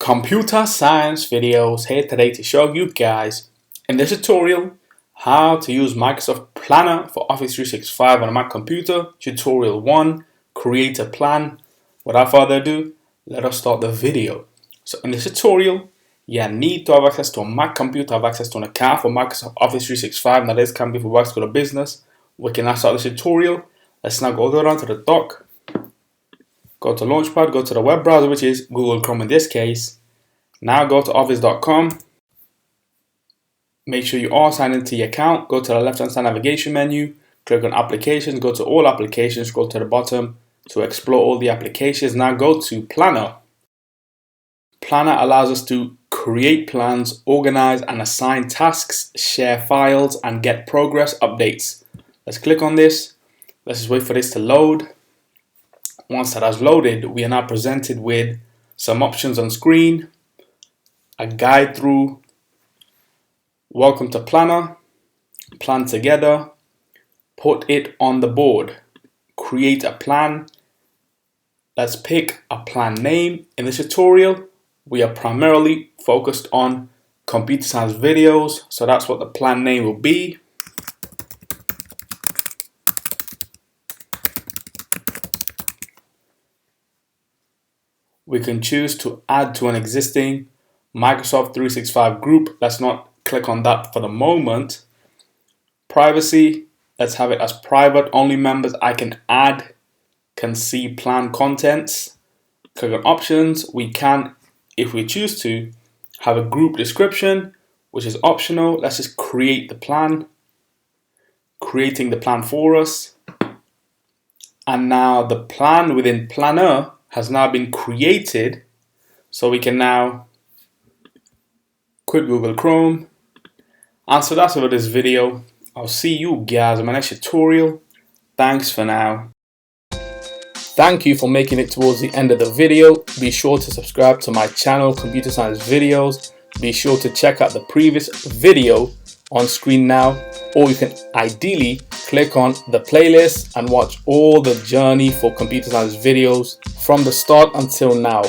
Computer science videos here today to show you guys in this tutorial how to use Microsoft Planner for Office 365 on a Mac computer. Tutorial 1, create a plan. Without further ado, let us start the video. So in this tutorial, you need to have access to a Mac computer, have access to an account for Microsoft Office 365. Now this can be for work, school, or business. We can now start the tutorial. Let's now go all the way down to the dock. Go to Launchpad, go to the web browser, which is Google Chrome in this case. Now go to office.com. Make sure you are signed into your account. Go to the left hand side navigation menu, click on applications, go to all applications, scroll to the bottom to explore all the applications. Now go to Planner. Planner allows us to create plans, organize and assign tasks, share files and get progress updates. Let's click on this. Let's just wait for this to load. Once that has loaded, we are now presented with some options on screen, a guide through, welcome to Planner, plan together, put it on the board, create a plan. Let's pick a plan name. In this tutorial, we are primarily focused on computer science videos, so that's what the plan name will be. We can choose to add to an existing Microsoft 365 group. Let's not click on that for the moment. Privacy, let's have it as private. Only members I can add can see plan contents. Click on options. We can, if we choose to, have a group description, which is optional. Let's just create the plan. Creating the plan for us. And now the plan within Planner has now been created, so we can now quit Google Chrome. And so that's it for this video. I'll see you guys in my next tutorial. Thanks for now. Thank you for making it towards the end of the video. Be sure to subscribe to my channel, Computer Science Videos. Be sure to check out the previous video on screen now, or you can ideally click on the playlist and watch all the journey for computer science videos from the start until now.